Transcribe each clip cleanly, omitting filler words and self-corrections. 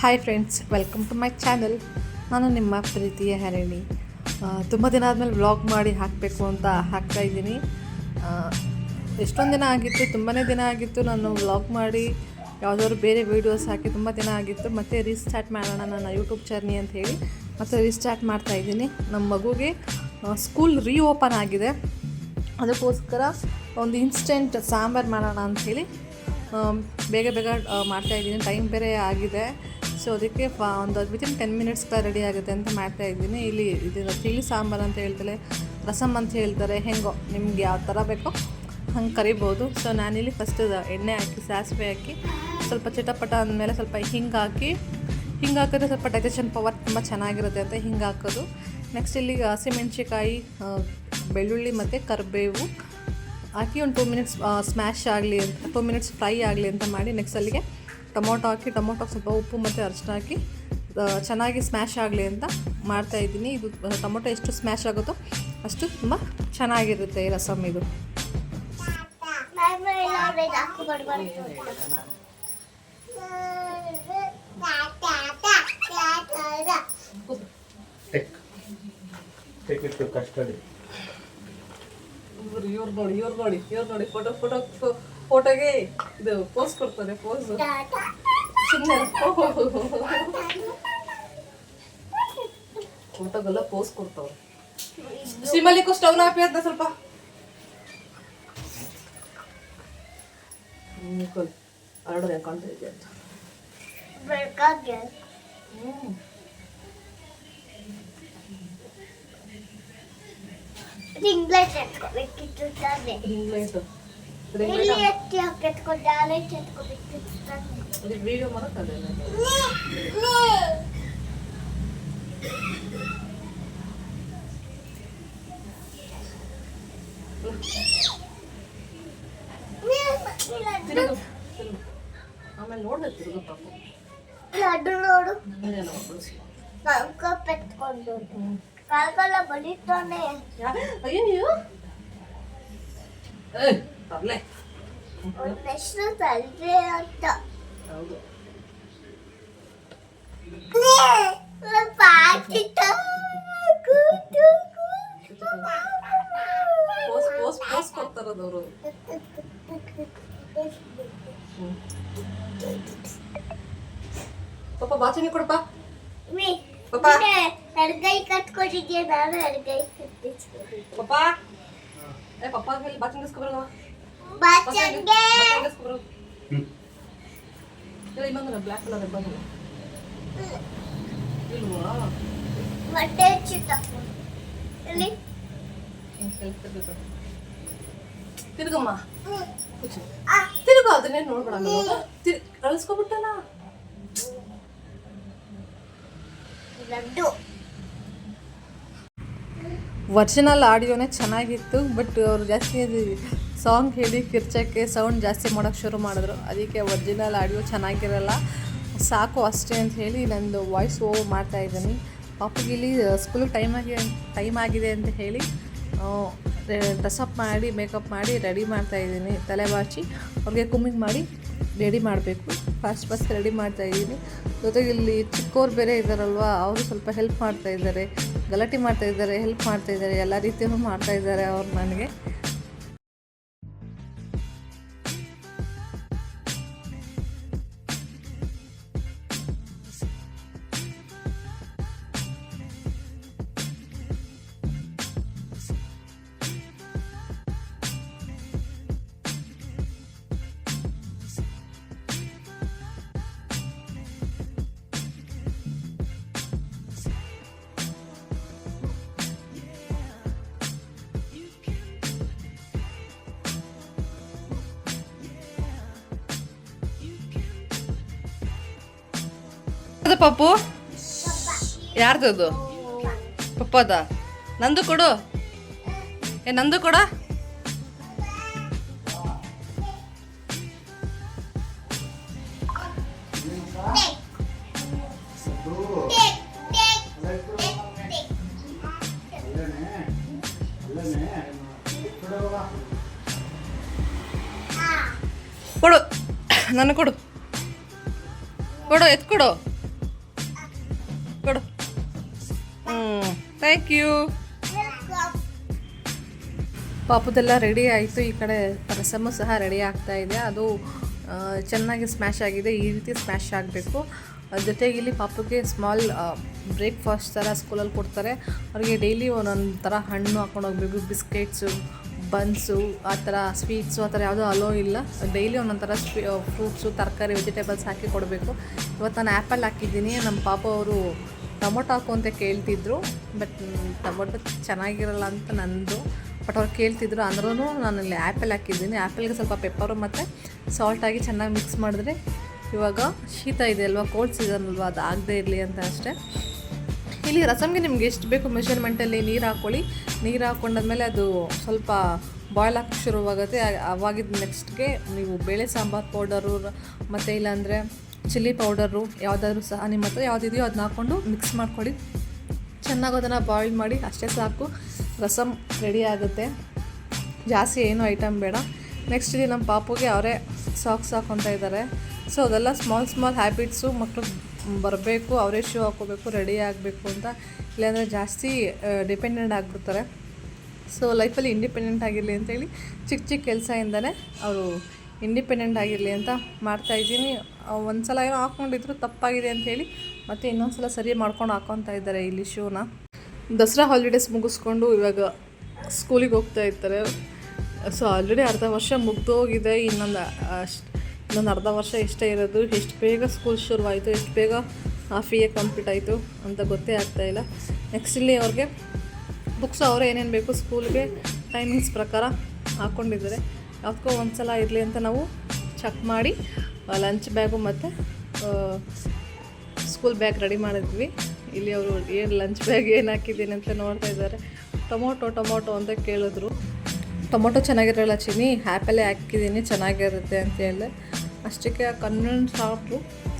Hi friends, welcome to my channel. ನಾನು ನಿಮ್ಮ ಪ್ರೀತಿಯ ಹರಿಣಿ. ತುಂಬ ದಿನ ಆದಮೇಲೆ ವ್ಲಾಗ್ ಮಾಡಿ ಹಾಕಬೇಕು ಅಂತ ಹಾಕ್ತಾಯಿದ್ದೀನಿ. ಎಷ್ಟೊಂದು ದಿನ ಆಗಿತ್ತು, ತುಂಬಾ ದಿನ ಆಗಿತ್ತು ನಾನು ವ್ಲಾಗ್ ಮಾಡಿ ಯಾವುದಾದ್ರು ಬೇರೆ ವೀಡಿಯೋಸ್ ಹಾಕಿ ತುಂಬ ದಿನ ಆಗಿತ್ತು. ಮತ್ತು ರೀಸ್ಟಾರ್ಟ್ ಮಾಡೋಣ ನನ್ನ ಯೂಟ್ಯೂಬ್ ಜರ್ನಿ ಅಂತ ಹೇಳಿ ಮತ್ತು ರೀಸ್ಟಾರ್ಟ್ ಮಾಡ್ತಾಯಿದ್ದೀನಿ. ನಮ್ಮ ಮಗುಗೆ ಸ್ಕೂಲ್ ರೀಓಪನ್ ಆಗಿದೆ, ಅದಕ್ಕೋಸ್ಕರ ಒಂದು ಇನ್ಸ್ಟೆಂಟ್ ಸಾಂಬಾರು ಮಾಡೋಣ ಅಂಥೇಳಿ ಬೇಗ ಮಾಡ್ತಾಯಿದ್ದೀನಿ. ಟೈಮ್ ಬೇರೆ ಆಗಿದೆ, ಸೊ ಅದಕ್ಕೆ ಒಂದು ವಿತಿನ್ 10 ಮಿನಿಟ್ಸ್ಗೆ ರೆಡಿ ಆಗುತ್ತೆ ಅಂತ ಮಾಡ್ತಾಯಿದ್ದೀನಿ. ಇಲ್ಲಿ ಇದು ತಿಳಿ ಸಾಂಬಾರು ಅಂತ ಹೇಳ್ತಾರೆ, ರಸಮ್ ಅಂತ ಹೇಳ್ತಾರೆ, ಹೆಂಗೋ ನಿಮ್ಗೆ ಯಾವ ಥರ ಬೇಕೋ ಹಂಗೆ ಕರಿಬೋದು. ಸೊ ನಾನಿಲ್ಲಿ ಫಸ್ಟ್ ಎಣ್ಣೆ ಹಾಕಿ ಸಾಸಿವೆ ಹಾಕಿ ಸ್ವಲ್ಪ ಚಿಟಪಟ ಅಂದಮೇಲೆ ಸ್ವಲ್ಪ ಹಿಂಗೆ ಹಾಕಿದ್ರೆ ಸ್ವಲ್ಪ ಡೈಜೆಷನ್ ಪವರ್ ತುಂಬ ಚೆನ್ನಾಗಿರುತ್ತೆ ಅಂತ ಹಿಂಗೆ ಹಾಕೋದು. ನೆಕ್ಸ್ಟ್ ಇಲ್ಲಿ ಹಸಿಮೆಣ್ಸಿಕಾಯಿ, ಬೆಳ್ಳುಳ್ಳಿ ಮತ್ತು ಕರಿಬೇವು ಹಾಕಿ ಒಂದು 2 ಮಿನಿಟ್ಸ್ ಸ್ಮ್ಯಾಶ್ ಆಗಲಿ ಅಂತ 2 ಮಿನಿಟ್ಸ್ ಫ್ರೈ ಆಗಲಿ ಅಂತ ಮಾಡಿ ನೆಕ್ಸ್ಟ್ ಅಲ್ಲಿಗೆ ಟೊಮೊಟೊ ಹಾಕಿ ಟೊಮೊಟೊಗೆ ಸ್ವಲ್ಪ ಉಪ್ಪು ಮತ್ತು ಅರಿಶಿನ ಹಾಕಿ ಚೆನ್ನಾಗಿ ಸ್ಮ್ಯಾಶ್ ಆಗಲಿ ಅಂತ ಮಾಡ್ತಾಯಿದ್ದೀನಿ. ಇದು ಟೊಮೊಟೊ ಎಷ್ಟು ಸ್ಮ್ಯಾಶ್ ಆಗುತ್ತೋ ಅಷ್ಟು ತುಂಬ ಚೆನ್ನಾಗಿರುತ್ತೆ ಈ ರಸಮ್. ಇದು ಇವ್ರು ನೋಡಿ ಫೋಟೋಗೆ ಇದು ಪೋಸ್ ಕೊಡ್ತಾರೆ. ಪೋಸ್ ಫೋಟೋಗೆಲ್ಲ ಪೋಸ್ ಕೊಡ್ತಾವೆ. ಸಿಮಲಿಕ್ಕೂ ಸ್ಟವ್ ಹಾಕಿ ಅಂತ ಸ್ವಲ್ಪ ಹರಡೋದು ಹೆಂಗೆ ಕಾಣ್ತಾ ಇದೆ ಅಂತ. ವಿಡಿಯೋ ಮಾಡೋಕ್ಕಲ್ಲ ಆಮೇಲೆ ನೋಡ್ದೆ ತಿರುಗು ಪಾಪು ಲಡ್ಡು ನೋಡು ಪೆತ್ಕೊಂಡು ಕಾಲ್ಗೆಲ್ಲ ಬಲಿತಾನೆ. ಅಯ್ಯೋ ತರ್ಲೆ ನೆಕ್ಸ್ಟ್ ತಲ್ಲೆ ಅಂತ. ಹೌದು ಪೋಸ್ ಕೊಡ್ತಾರದವರು. ಪಾಪ ಬಾಚನಿ ಕೊಡಪ್ಪ. ಪಾಪ ಎಡಗೈ ಕಟ್ಕೊಂಡಿದ್ಯಾ, ನಾನು ಎಡಗೈ ಕಟ್ಟಿಸ್ಕೊಂಡು. ಪಾಪ ಏ ಪಾಪ ಮೇಲೆ ಬಾಚನಿ ಇಸ್ಕೊಬರಲ್ಲ. ಬಾಚಂಗೆ ಇಸ್ಕೊಬರಲ್ಲ. ಇಲ್ಲ ಇನ್ನೊಂದು ಬ್ಲ್ಯಾಕ್ ಕಲರ್ ಬಂದಿಲ್ಲ ಇಲ್ವಾ? ಮೊಟ್ಟೆ ಚಿತ್ತ ಇಲ್ಲಿ ತಿರುಗಮ್ಮ, ತಿರುಗು. ಅದನ್ನೇ ನೋಡ್ಬೇಡ, ಕಳಿಸ್ಕೊಬಿಟ್ಟಲ್ಲ ಲಡ್ಡು. ಒರಿಜಿನಲ್ ಆಡಿಯೋನೇ ಚೆನ್ನಾಗಿತ್ತು, ಬಟ್ ಅವರು ಜಾಸ್ತಿ ಸಾಂಗ್ ಹೇಳಿ ಕಿರ್ಚಕ್ಕೆ ಸೌಂಡ್ ಜಾಸ್ತಿ ಮಾಡೋಕ್ಕೆ ಶುರು ಮಾಡಿದ್ರು. ಅದಕ್ಕೆ ಒರಿಜಿನಲ್ ಆಡಿಯೋ ಚೆನ್ನಾಗಿರಲ್ಲ, ಸಾಕು ಅಷ್ಟೇ ಅಂತ ಹೇಳಿ ನಂದು ವಾಯ್ಸ್ ಓವರ್ ಮಾಡ್ತಾಯಿದ್ದೀನಿ. ಪಾಪಿಗೆ ಇಲ್ಲಿ ಸ್ಕೂಲಿಗೆ ಟೈಮ್ ಆಗಿದೆ ಅಂತ ಹೇಳಿ ಡ್ರೆಸ್ಅಪ್ ಮಾಡಿ ಮೇಕಪ್ ಮಾಡಿ ರೆಡಿ ಮಾಡ್ತಾಯಿದ್ದೀನಿ. ತಲೆ ಬಾಚಿ ಅವ್ರಿಗೆ ಕುಮ್ಮಿಂಗ್ ಮಾಡಿ ರೆಡಿ ಮಾಡಬೇಕು. ಫಾಸ್ಟ್ ರೆಡಿ ಮಾಡ್ತಾಯಿದ್ದೀನಿ. ಜೊತೆಗೆ ಇಲ್ಲಿ ಚಿಕ್ಕವ್ರು ಬೇರೆ ಇದ್ದಾರಲ್ವ, ಅವರು ಸ್ವಲ್ಪ ಹೆಲ್ಪ್ ಮಾಡ್ತಾಯಿದ್ದಾರೆ, ಗಲಾಟೆ ಮಾಡ್ತಾಯಿದ್ದಾರೆ, ಹೆಲ್ಪ್ ಮಾಡ್ತಾಯಿದ್ದಾರೆ, ಎಲ್ಲ ರೀತಿಯೂ ಮಾಡ್ತಾಯಿದ್ದಾರೆ ಅವ್ರು ನನಗೆ. ಅದು ಪಪ್ಪು ಯಾರ್ದದು? ಪಪ್ಪದ. ನಂದು ಕೊಡು, ನಂದು ಕೊಡ. ಕೊಡು, ನನಗೆ ಕೊಡು, ಕೊಡು, ಎತ್ಕೊಡು. ಕೊಡು. Thank you. ಪಾಪದೆಲ್ಲ ರೆಡಿ ಆಯಿತು. ಈ ಕಡೆ ರಸಮು ಸಹ ರೆಡಿ ಆಗ್ತಾ ಇದೆ. ಅದು ಚೆನ್ನಾಗಿ ಸ್ಮ್ಯಾಶ್ ಆಗಿದೆ. ಈ ರೀತಿ ಸ್ಮ್ಯಾಶ್ ಆಗಬೇಕು. ಜೊತೆಗೆ ಇಲ್ಲಿ ಪಾಪುಗೆ ಸ್ಮಾಲ್ ಬ್ರೇಕ್ಫಾಸ್ಟ್ ಥರ ಸ್ಕೂಲಲ್ಲಿ ಕೊಡ್ತಾರೆ. ಅವ್ರಿಗೆ ಡೈಲಿ ಒಂದೊಂದು ಥರ ಹಣ್ಣು ಹಾಕೊಂಡು ಹೋಗಬೇಕು. ಬಿಸ್ಕೆಟ್ಸು, ಬನ್ಸು, ಆ ಥರ ಸ್ವೀಟ್ಸು ಆ ಥರ ಯಾವುದೂ ಅಲೋ ಇಲ್ಲ. ಡೈಲಿ ಒಂದೊಂದು ಥರ ಫ್ರೂಟ್ಸು, ತರಕಾರಿ, ವೆಜಿಟೇಬಲ್ಸ್ ಹಾಕಿ ಕೊಡಬೇಕು. ಇವತ್ತು ನಾನು ಆ್ಯಪಲ್ ಹಾಕಿದ್ದೀನಿ. ನಮ್ಮ ಪಾಪ ಅವರು ಟೊಮೊಟೊ ಹಾಕು ಅಂತ ಕೇಳ್ತಿದ್ರು. ಬಟ್ ಟೊಮೊಟೊ ಚೆನ್ನಾಗಿರಲ್ಲ ಅಂತ ನಂದು. ಬಟ್ ಅವ್ರು ಕೇಳ್ತಿದ್ರು. ಅಂದ್ರೂ ನಾನು ಇಲ್ಲಿ ಆ್ಯಪಲ್ ಹಾಕಿದ್ದೀನಿ. ಆ್ಯಪಲ್ಗೆ ಸ್ವಲ್ಪ ಪೆಪ್ಪರು ಮತ್ತು ಸಾಲ್ಟ್ ಹಾಕಿ ಚೆನ್ನಾಗಿ ಮಿಕ್ಸ್ ಮಾಡಿದ್ರೆ, ಇವಾಗ ಶೀತ ಇದೆ ಅಲ್ವಾ, ಕೋಲ್ಡ್ ಸೀಸನ್ ಅಲ್ವಾ, ಅದು ಆಗದೆ ಇರಲಿ ಅಂತ ಅಷ್ಟೇ. ಇಲ್ಲಿ ರಸಮ್ಗೆ ನಿಮ್ಗೆ ಎಷ್ಟು ಬೇಕು ಮೆಷರ್ಮೆಂಟಲ್ಲಿ ನೀರು ಹಾಕ್ಕೊಳ್ಳಿ. ನೀರು ಹಾಕ್ಕೊಂಡಾದ್ಮೇಲೆ ಅದು ಸ್ವಲ್ಪ ಬಾಯ್ಲ್ ಹಾಕಿ ಶುರುವಾಗುತ್ತೆ. ಅವಾಗಿದ್ದು ನೆಕ್ಸ್ಟ್ಗೆ ನೀವು ಬೇಳೆ ಸಾಂಬಾರು ಪೌಡರು ಮತ್ತು ಇಲ್ಲಾಂದರೆ ಚಿಲ್ಲಿ ಪೌಡರು ಯಾವುದಾದ್ರೂ ಸಹ ನಿಮ್ಮ ಹತ್ರ ಯಾವುದಿದೆಯೋ ಅದನ್ನ ಹಾಕ್ಕೊಂಡು ಮಿಕ್ಸ್ ಮಾಡ್ಕೊಳ್ಳಿ. ಚೆನ್ನಾಗಿ ಅದನ್ನು ಬಾಯ್ಲ್ ಮಾಡಿ, ಅಷ್ಟೇ ಸಾಕು. ರಸಮ್ ರೆಡಿ ಆಗುತ್ತೆ. ಜಾಸ್ತಿ ಏನೂ ಐಟಮ್ ಬೇಡ. ನೆಕ್ಸ್ಟ್ ಇಲ್ಲಿ ನಮ್ಮ ಪಾಪುಗೆ ಅವರೇ ಸಾಕ್ಸ್ ಹಾಕ್ಕೊತಾ ಇದ್ದಾರೆ. ಸೊ ಅದೆಲ್ಲ ಸ್ಮಾಲ್ ಹ್ಯಾಬಿಟ್ಸು. ಮಕ್ಕಳು ಬರಬೇಕು, ಅವರೇ ಶೂ ಹಾಕ್ಕೋಬೇಕು, ರೆಡಿ ಆಗಬೇಕು ಅಂತ. ಇಲ್ಲಾಂದರೆ ಜಾಸ್ತಿ ಡಿಪೆಂಡೆಂಟ್ ಆಗಿಬಿಡ್ತಾರೆ. ಸೊ ಲೈಫಲ್ಲಿ ಇಂಡಿಪೆಂಡೆಂಟ್ ಆಗಿರಲಿ ಅಂತೇಳಿ ಚಿಕ್ಕ ಕೆಲಸದಿಂದನೇ ಅವರು ಇಂಡಿಪೆಂಡೆಂಟ್ ಆಗಿರಲಿ ಅಂತ ಮಾಡ್ತಾಯಿದ್ದೀನಿ. ಒಂದು ಸಲ ಏನೋ ಹಾಕ್ಕೊಂಡಿದ್ರು ತಪ್ಪಾಗಿದೆ ಅಂಥೇಳಿ ಮತ್ತು ಇನ್ನೊಂದು ಸಲ ಸರಿ ಮಾಡ್ಕೊಂಡು ಹಾಕ್ಕೊತಾ ಇದ್ದಾರೆ ಇಲ್ಲಿ ಶೂನ. ದಸರಾ ಹಾಲಿಡೇಸ್ ಮುಗಿಸ್ಕೊಂಡು ಇವಾಗ ಸ್ಕೂಲಿಗೆ ಹೋಗ್ತಾ ಇರ್ತಾರೆ. ಸೊ ಆಲ್ರೆಡಿ ಅರ್ಧ ವರ್ಷ ಮುಗ್ದೋಗಿದೆ. ಇನ್ನೊಂದು ಅರ್ಧ ವರ್ಷ ಇಷ್ಟೇ ಇರೋದು. ಎಷ್ಟು ಬೇಗ ಸ್ಕೂಲ್ ಶುರುವಾಯಿತು, ಎಷ್ಟು ಬೇಗ ಹಾಫ್ ಇಯರ್ ಕಂಪ್ಲೀಟ್ ಆಯಿತು ಅಂತ ಗೊತ್ತೇ ಆಗ್ತಾಯಿಲ್ಲ. ನೆಕ್ಸ್ಟ್ ಇಲ್ಲಿ ಅವ್ರಿಗೆ ಬುಕ್ಸ್ ಅವರೇ ಏನೇನು ಬೇಕು ಸ್ಕೂಲ್ಗೆ ಟೈಮಿಂಗ್ಸ್ ಪ್ರಕಾರ ಹಾಕ್ಕೊಂಡಿದ್ದಾರೆ. ಯಾವುದಕ್ಕೋ ಒಂದು ಸಲ ಇರಲಿ ಅಂತ ನಾವು ಚೆಕ್ ಮಾಡಿ ಲಂಚ್ ಬ್ಯಾಗು ಮತ್ತು ಸ್ಕೂಲ್ ಬ್ಯಾಗ್ ರೆಡಿ ಮಾಡಿದ್ವಿ. ಇಲ್ಲಿ ಅವರು ಏನು ಲಂಚ್ ಬ್ಯಾಗ್ ಏನು ಹಾಕಿದ್ದೀನಿ ಅಂತ ನೋಡ್ತಾ ಇದ್ದಾರೆ. ಟೊಮೊಟೊ ಅಂತ ಕೇಳಿದ್ರು. ಟೊಮೊಟೊ ಚೆನ್ನಾಗಿರಲ್ಲ ಚಿನ್ನಿ, ಆ್ಯಪಲ್ಲೇ ಹಾಕಿದ್ದೀನಿ ಚೆನ್ನಾಗಿರುತ್ತೆ ಅಂತ ಹೇಳಿದೆ. ಅಷ್ಟಕ್ಕೆ ಕನ್ವೀನಿಯನ್ಸ್ ಶಾಪು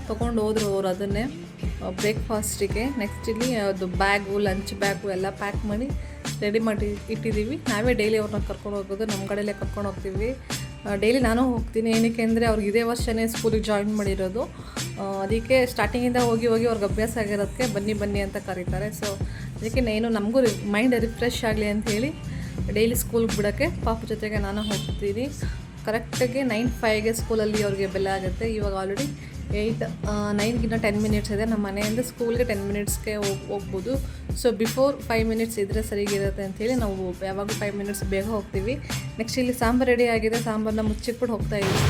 ತೊಗೊಂಡು ಹೋದರು ಅವರು ಅದನ್ನೇ ಬ್ರೇಕ್ಫಾಸ್ಟಿಗೆ. ನೆಕ್ಸ್ಟ್ ಇಲ್ಲಿ ಅದು ಬ್ಯಾಗು, ಲಂಚ್ ಬ್ಯಾಗು ಎಲ್ಲ ಪ್ಯಾಕ್ ಮಾಡಿ ರೆಡಿ ಮಾಡಿ ಇಟ್ಟಿದ್ದೀವಿ. ನಾವೇ ಡೈಲಿ ಅವ್ರನ್ನ ಕರ್ಕೊಂಡು ಹೋಗೋದು, ನಮ್ಮ ಕಡೆಯಲ್ಲೇ ಕರ್ಕೊಂಡು ಹೋಗ್ತೀವಿ. ಡೈಲಿ ನಾನು ಹೋಗ್ತೀನಿ. ಏನಕ್ಕೆ ಅಂದರೆ ಅವ್ರಿಗೆ ಇದೇ ವರ್ಷನೇ ಸ್ಕೂಲಿಗೆ ಜಾಯಿನ್ ಮಾಡಿರೋದು. ಅದಕ್ಕೆ ಸ್ಟಾರ್ಟಿಂಗಿಂದ ಹೋಗಿ ಅವ್ರಿಗೆ ಅಭ್ಯಾಸ ಆಗಿರೋದಕ್ಕೆ ಬನ್ನಿ ಅಂತ ಕರೀತಾರೆ. ಸೊ ಅದಕ್ಕೆ ನಮಗೂ ಮೈಂಡ್ ರಿಫ್ರೆಶ್ ಆಗಲಿ ಅಂತ ಹೇಳಿ ಡೈಲಿ ಸ್ಕೂಲ್ಗೆ ಬಿಡೋಕ್ಕೆ ಪಾಪ ಜೊತೆಗೆ ನಾನು ಹೋಗ್ತೀನಿ. ಕರೆಕ್ಟಾಗಿ 9:05ಗೆ ಸ್ಕೂಲಲ್ಲಿ ಅವ್ರಿಗೆ ಬೆಲ್ಲ ಆಗುತ್ತೆ. ಇವಾಗ ಆಲ್ರೆಡಿ 9ಗಿನ್ನ 10 ಮಿನಿಟ್ಸ್ ಇದೆ. ನಮ್ಮ ಮನೆಯಿಂದ ಸ್ಕೂಲ್ಗೆ 10 ಮಿನಿಟ್ಸ್ಗೆ ಹೋಗ್ಬೋದು. ಸೊ ಬಿಫೋರ್ 5 ಮಿನಿಟ್ಸ್ ಇದ್ದರೆ ಸರಿಗಿರುತ್ತೆ ಅಂಥೇಳಿ ನಾವು ಯಾವಾಗಲೂ 5 ಮಿನಿಟ್ಸ್ ಬೇಗ ಹೋಗ್ತೀವಿ. ನೆಕ್ಸ್ಟ್ ಇಲ್ಲಿ ಸಾಂಬಾರು ರೆಡಿ ಆಗಿದೆ. ಸಾಂಬಾರನ್ನ ಮುಚ್ಚಿಟ್ಬಿಟ್ಟು ಹೋಗ್ತಾ ಇದ್ದೀವಿ.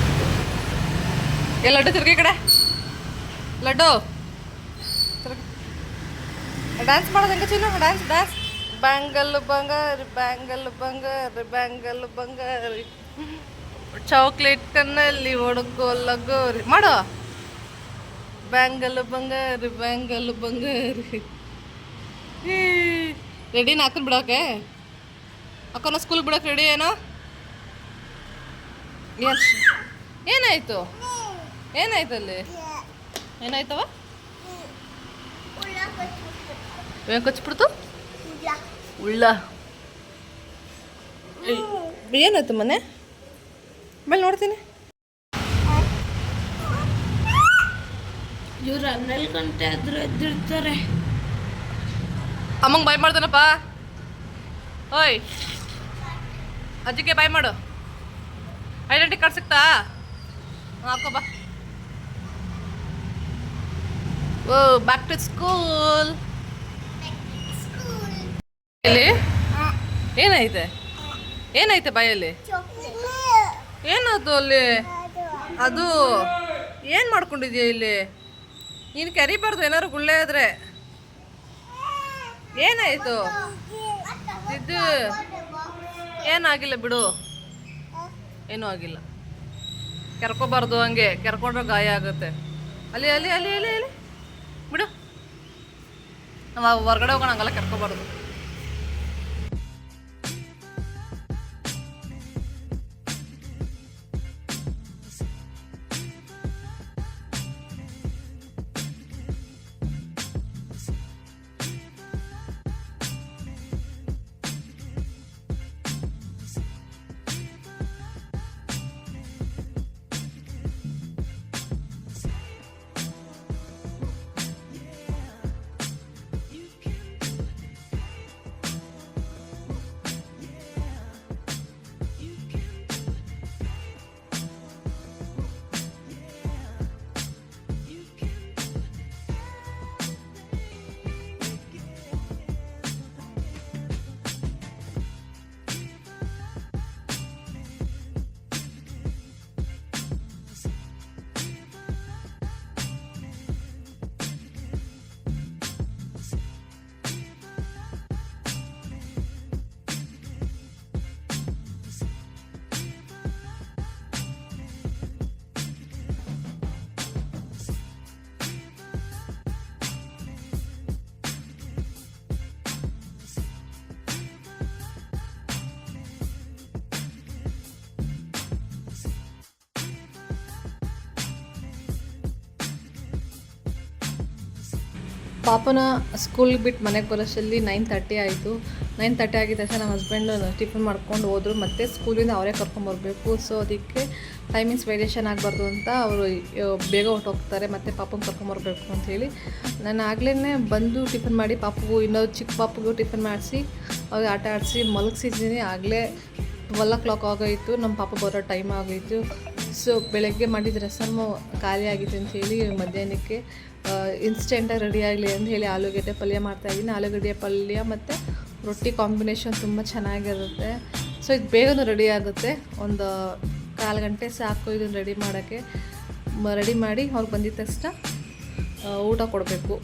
ಲಡ್ಡು ತಿರುಗಿ ಕಡೆ, ಲಡ್ಡು ಡ್ಯಾನ್ಸ್ ಮಾಡೋದು ಹೆಂಗೆ ಚಿನ್ನು? ಡ್ಯಾನ್ಸ್ ಬ್ಯಾಂಗಲ್ ಬಂಗಾರಿ ಚಾಕ್ಲೇಟ್ನಲ್ಲಿ ಒಡಗೋ ಲಗೋರಿ ಮಾಡೋ. ಬ್ಯಾಂಗಲ್ ಬಂಗಾರಿ ರೆಡಿನ ಹಾಕೊಂಡು ಬಿಡೋಕೆ? ಅಕ್ಕನ ಸ್ಕೂಲ್ಗೆ ಬಿಡೋಕೆ ರೆಡಿ ಏನೋ? ಏನಾಯಿತು ಅಲ್ಲಿ? ಏನಾಯ್ತವ? ಏನು ಕಚ್ಬಿಡ್ತು? ಉಳ್ಳ ಏನಾಯ್ತು ಮನೆ ಮೇಲೆ ನೋಡ್ತೀನಿ. ಇವ್ರು 12 ಗಂಟೆ ಆದರೂ ಎದ್ದಿರ್ತಾರೆ. ಅಮ್ಮಂಗೆ ಬಾಯ್ ಮಾಡ್ತಾನಪ್ಪ. ಓಯ್ ಅಜ್ಜಿಗೆ ಬಾಯ್ ಮಾಡು. ಐಡೆಂಟಿ ಕಾರ್ಡ್ ಸಿಗ್ತಾ? ಹಾಕೋ ಬಾ. ಓ ಬ್ಯಾಕ್ ಟು ಸ್ಕೂಲ್. ಇಲ್ಲಿ ಏನಾಯ್ತೆ ಬಾಯಲ್ಲಿ? ಏನಾಯ್ತು ಅಲ್ಲಿ? ಅದು ಏನು ಮಾಡ್ಕೊಂಡಿದ್ಯಾ ಇಲ್ಲಿ? ನೀನು ಕರಿಬಾರ್ದು ಏನಾದ್ರು ಗುಳ್ಳೆ ಆದ್ರೆ. ಏನಾಯ್ತು? ಇದು ಏನಾಗಿಲ್ಲ ಬಿಡು, ಏನೂ ಆಗಿಲ್ಲ. ಕೆರ್ಕೋಬಾರ್ದು, ಹಂಗೆ ಕೆರ್ಕೊಂಡ್ರೆ ಗಾಯ ಆಗುತ್ತೆ. ಅಲ್ಲಿ ಅಲ್ಲಿ ಅಲ್ಲಿ ಅಲ್ಲಿ ಅಲ್ಲಿ ಬಿಡು. ನಾವು ಹೊರಗಡೆ ಹೋಗೋಣ, ಹಂಗೆಲ್ಲ ಕೆರ್ಕೋಬಾರ್ದು. ಪಾಪನ ಸ್ಕೂಲ್ಗೆ ಬಿಟ್ಟು ಮನೆಗೆ ಬರೋಷ್ಟರಲ್ಲಿ 9:30 ಆಯಿತು. 9:30 ಆಗಿದ ತಕ್ಷಣ ನಮ್ಮ ಹಸ್ಬೆಂಡು ಟಿಫನ್ ಮಾಡ್ಕೊಂಡು ಹೋದರು. ಮತ್ತು ಸ್ಕೂಲಿಂದ ಅವರೇ ಕರ್ಕೊಂಬರ್ಬೇಕು. ಸೊ ಅದಕ್ಕೆ ಟೈಮಿಂಗ್ಸ್ ವೇರಿಯೇಷನ್ ಆಗಬಾರ್ದು ಅಂತ ಅವರು ಬೇಗ ಹೊರಟೋಗ್ತಾರೆ ಮತ್ತು ಪಾಪನ ಕರ್ಕೊಂಬರ್ಬೇಕು ಅಂಥೇಳಿ ನಾನು ಆಗಲೇ ಬಂದು ಟಿಫನ್ ಮಾಡಿ ಪಾಪುಗೂ ಇನ್ನೊಂದು ಚಿಕ್ಕ ಪಾಪುಗೂ ಟಿಫನ್ ಮಾಡಿಸಿ ಅವಾಗ ಆಟ ಆಡಿಸಿ ಮಲಗಿಸಿದ್ದೀನಿ. ಆಗಲೇ 12 ಆಗೋಯಿತು. ನಮ್ಮ ಪಾಪ ಬರೋ ಟೈಮ್ ಆಗೋಯಿತು. ಸೊ ಬೆಳಗ್ಗೆ ಮಾಡಿದ ರಸಮ್ಮು ಖಾಲಿ ಆಗಿತ್ತು ಅಂಥೇಳಿ ಮಧ್ಯಾಹ್ನಕ್ಕೆ ಇನ್ಸ್ಟೆಂಟಾಗಿ ರೆಡಿ ಆಗಲಿ ಅಂತ ಹೇಳಿ ಆಲೂಗಡ್ಡೆ ಪಲ್ಯ ಮಾಡ್ತಾಯಿದ್ದೀನಿ. ಆಲೂಗಡ್ಡೆ ಪಲ್ಯ ಮತ್ತು ರೊಟ್ಟಿ ಕಾಂಬಿನೇಷನ್ ತುಂಬ ಚೆನ್ನಾಗಿರುತ್ತೆ. ಸೊ ಇದು ಬೇಗನೂ ರೆಡಿ ಆಗುತ್ತೆ. ಒಂದು 1/4 ಗಂಟೆ ಸಾಕು ಇದನ್ನು ರೆಡಿ ಮಾಡೋಕ್ಕೆ. ರೆಡಿ ಮಾಡಿ ಅವ್ರು ಬಂದಿದ್ದ ತಕ್ಷಣ ಊಟ ಕೊಡಬೇಕು.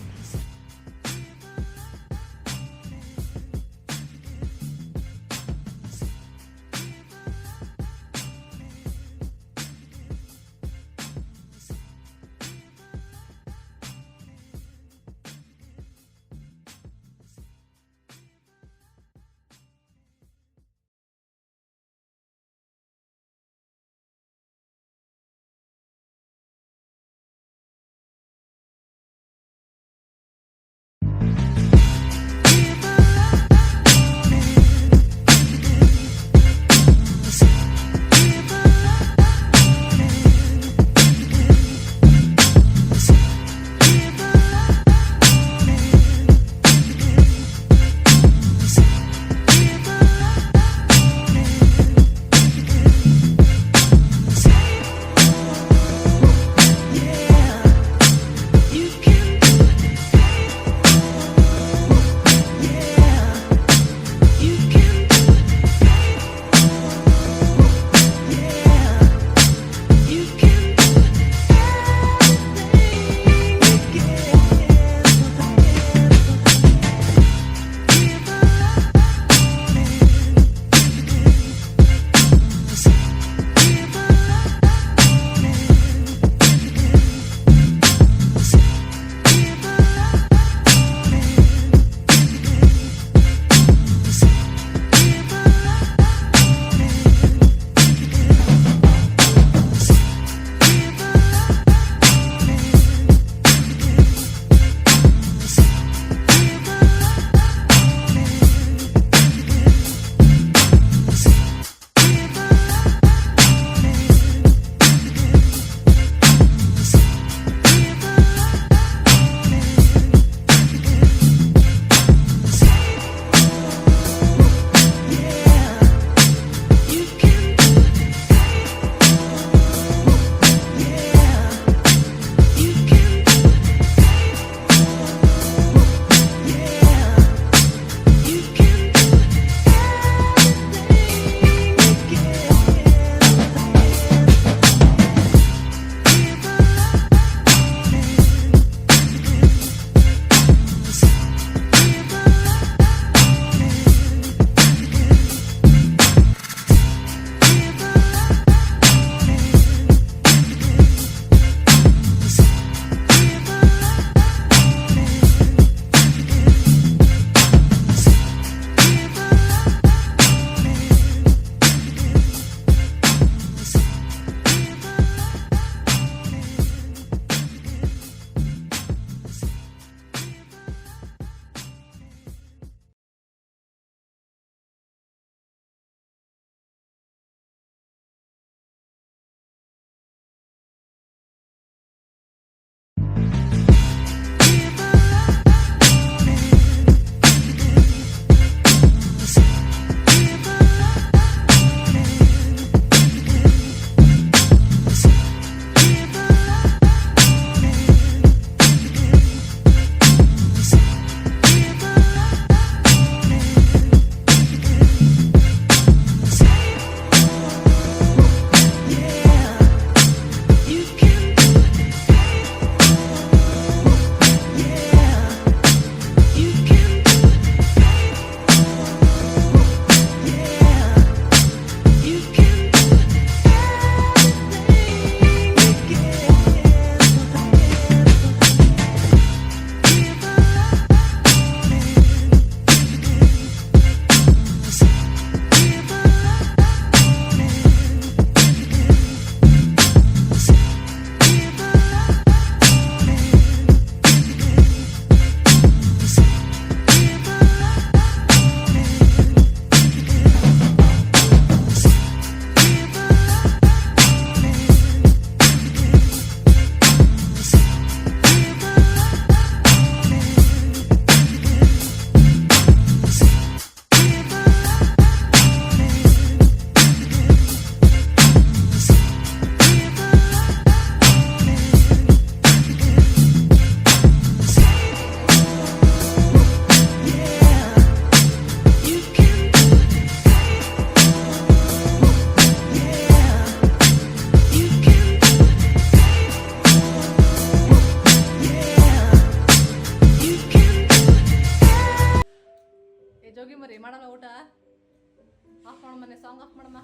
ಸಾಂಗ್ ಆಫ್ ಮಾಡಮ್ಮ,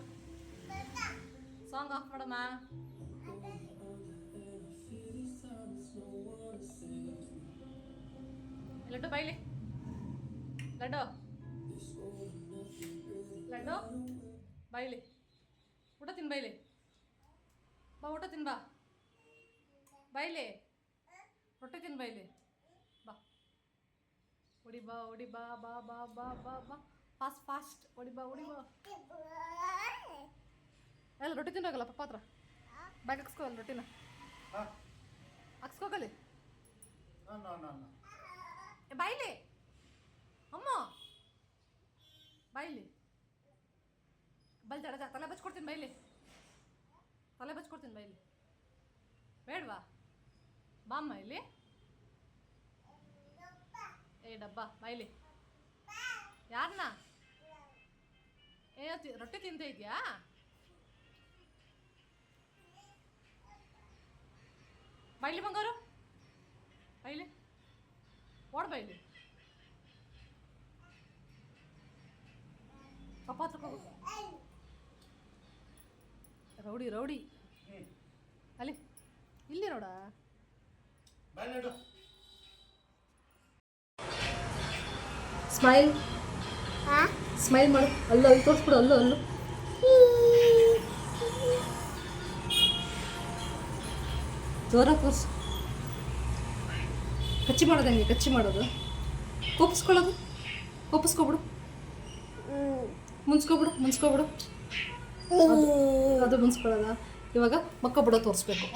ಸಾಂಗ್ ಆಫ್ ಮಾಡಮ್ಮ. ಲಡ್ಡು ಬೈಲಿ, ಲಡ್ಡು ಲಡ್ಡು ಬೈಲಿ, ಊಟ ತಿನ್ ಬೈಲಿ, ಬಾ ಊಟ ತಿನ್ ಬಾ, ಬೈಲಿ ರೊಟ್ಟಿ ತಿನ್ ಬೈಲಿ, ಬಾ ಹೊಡಿ ಬಾ, ಹೊಡಿ ಬಾ, ಬಾ ಬಾ ಬಾ ಬಾ ಬಾ, ಫಾಸ್ಟ್ ಫಾಸ್ಟ್ ಹೊಡಿ ಬಾ, ಹೊಡಿ ಬಾ. ಎಲ್ಲ ರೊಟ್ಟಿ ತಿನ್ನೋಗಲ್ಲ ಪಪ್ಪ ಹತ್ರ, ಬ್ಯಾಗ್ ಹಾಕ್ಸ್ಕೋಲ್ಲ ರೊಟ್ಟಿನ, ಹಾಕ್ಸ್ಕೋಗಲಿ ಬಾಯ್ಲಿ, ಅಮ್ಮ ಬಾಯ್ಲಿ, ಬಲ್ ಜಡ ತಲೆ ಬಚ್ಕೊಡ್ತೀನಿ ಬೈಲಿ, ತಲೆ ಬಚ್ಕೊಡ್ತೀನಿ ಬೈಲಿ, ಬೇಡವಾ ಬಾಮ್ಮ ಇಲ್ಲಿ, ಏ ಡಬ್ಬ ಬೈಲಿ, ಯಾರನ್ನ ಏ ರೊಟ್ಟಿ ತಿಂತ ಇದೆಯಾ? ಬೈಲಿ ಬಂಗಾರು, ಬೈಲಿ ಓಡ್ ಬೈಲಿ, ಪಪ್ಪ ಹತ್ರ ಹೋಗು, ರೌಡಿ ರೌಡಿ ಅಲ್ಲಿ ಇಲ್ಲಿ ನೋಡ. ಸ್ಮೈಲ್ ಸ್ಮೈಲ್ ಮಾಡು, ಅಲ್ಲೂ ಅಲ್ಲಿ ತೋರಿಸ್ಬಿಡು, ಅಲ್ಲೂ ಅಲ್ಲೂ ಜೋರಾಗಿ ತೋರಿಸು. ಕಚ್ಚಿ ಮಾಡೋದು ಹೆಂಗೆ? ಕಚ್ಚಿ ಮಾಡೋದು, ಕೋಪಿಸ್ಕೊಳ್ಳೋದು, ಕೋಪಿಸ್ಕೊಬಿಡು, ಮುನ್ಸ್ಕೊಬಿಡು, ಮುನ್ಸ್ಕೊಬಿಡು, ಅದು ಮುನ್ಸ್ಕೊಳ್ಳೋದ. ಇವಾಗ ಮಕ್ಕೊಬಿಡೋ ತೋರಿಸ್ಬೇಕು.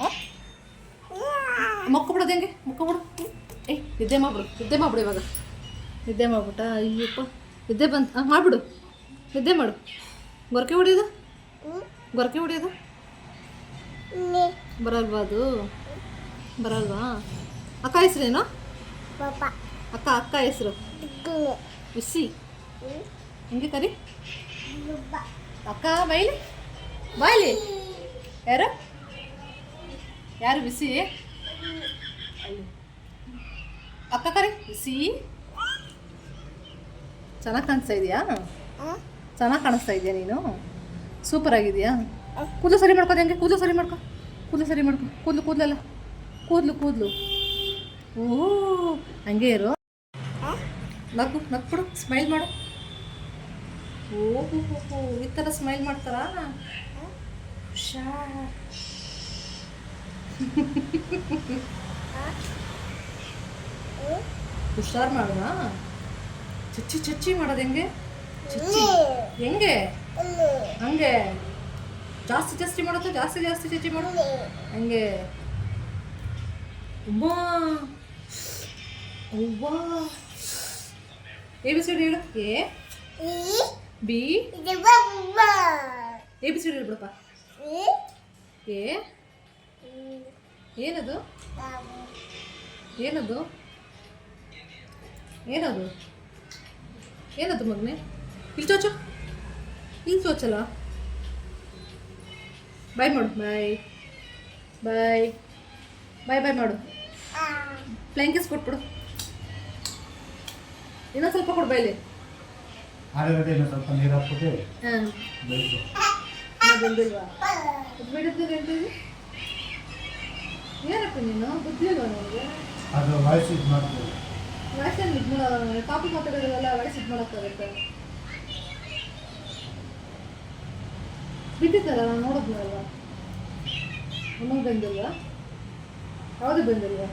ಮಕ್ಕೊಬಿಡೋದು ಹೆಂಗೆ? ಮಕ್ಕೊಬಿಡು, ಏಯ್ ನಿದ್ದೆ ಮಾಡ್ಬಿಡು, ನಿದ್ದೆ ಮಾಡ್ಬಿಡು, ಇವಾಗ ನಿದ್ದೆ ಮಾಡ್ಬಿಟ್ಟ. ಅಯ್ಯಪ್ಪ ನಿದ್ದೆ ಬಂತು, ಮಾಡಿಬಿಡು, ನಿದ್ದೆ ಮಾಡು. ಗೊರಕೆ ಹೊಡಿಯೋದು, ಗೊರಕೆ ಹೊಡಿಯೋದು ಬರಲ್ವಾ? ಅದು ಬರಲ್ವಾ? ಅಕ್ಕ ಹೆಸ್ರೇನು? ಅಕ್ಕ ಅಕ್ಕ ಹೆಸರು ಬಿಸಿ, ಹಿಂಗೆ ಕರಿ. ಅಕ್ಕ ಬೈಲಿ, ಬಾಯ್ಲಿ, ಯಾರು ಯಾರು ಬಿಸಿ? ಅಲ್ಲಿ ಅಕ್ಕ ಕರಿ ಬಿಸಿ. ಚೆನ್ನಾಗಿ ಕಾಣಿಸ್ತಾ ಇದೆಯಾ? ಚೆನ್ನಾಗಿ ಕಾಣಿಸ್ತಾ ಇದೆಯಾ ನೀನು? ಸೂಪರ್ ಆಗಿದೆಯಾ? ಕೂದಲು ಸರಿ ಮಾಡ್ಕೋದು ಹೆಂಗೆ? ಕೂದಲು ಸರಿ ಮಾಡ್ಕೊ, ಕೂದಲು ಸರಿ ಮಾಡ್ಕೊ, ಕೂದಲು ಕೂದಲಲ್ಲ, ಕೂದಲು ಕೂದಲು. ಓ ಹಂಗೆ ಇರು, ನಗು ನಗ್ಬಿಡು, ಸ್ಮೈಲ್ ಮಾಡು. ಓಹೋ ಈ ಥರ ಸ್ಮೈಲ್ ಮಾಡ್ತಾರಾ? ಹುಷಾರ್. ಹುಷಾರ್ ಮಾಡುವ. ಚಚ್ಚಿ ಚಚ್ಚಿ ಮಾಡೋದು ಹೆಂಗೆ? ಚಚ್ಚಿ ಹೆಂಗೆ? ಹಂಗೆ ಜಾಸ್ತಿ ಜಾಸ್ತಿ ಮಾಡೋದು, ಜಾಸ್ತಿ ಜಾಸ್ತಿ ಚಚ್ಚಿ ಮಾಡೋದು ಹಂಗೆ. ಉಮ್ಮಾ ಅವ್ವಾ, ಎ ಬಿ ಸಿ ಡಿ ಹೇಳು. A B A B C D ಹೇಳ್ಬಿಡಪ್ಪ. ಎ ಏನದು? ಏನದು? ಏನದು? ಏನದು ಮಗನೆ? ಇಲ್ಲಿ ಚೋಚು, ಇಲ್ಲಿ ಚೋಚಲ್ಲ. ಬಾಯ್ ಮಾಡು, ಬಾಯ್ ಬಾಯ್ ಬಾಯ್ ಬಾಯ್ ಮಾಡು. ಫ್ಲೈಂಗ್ ಕಿಸ್ ಕೊಟ್ಬಿಡು. ಇನ್ನೊಂದು ಸ್ವಲ್ಪ ಕೊಡು ಬೈಲಿ. ಸ್ವಲ್ಪ ನೀರು ಹಾಕ್ಬಿಟ್ಟು ಹಾಂ ಬಂದಿಲ್ವಾ? ಬಿಡುತ್ತಿದೆ ಏನಪ್ಪ ನೀನು? ಬುದ್ಧಿ ಇಲ್ವಾ ನನಗೆ? ಅದು ವಾಯ್ಸ್ ಇದು ಮಾಡ್ತೀವಿ. ವಯಸ್ಸಲ್ಲಿ ಇದು ಮಾಡೋ ಕಾಪಿ ಮಾತಾಡೋದೆಲ್ಲ ವಯಸ್ಸು ಇದು ಮಾಡೋಕ್ಕಾಗುತ್ತೆ. ಬಿಟ್ಟಿತ್ತಲ್ಲ ನಾನು ನೋಡೋದ್ನಲ್ವ? ಇನ್ನೊಂದು ಬಂದಿಲ್ವಾ? ಯಾವುದು ಬಂದಿಲ್ವಾ?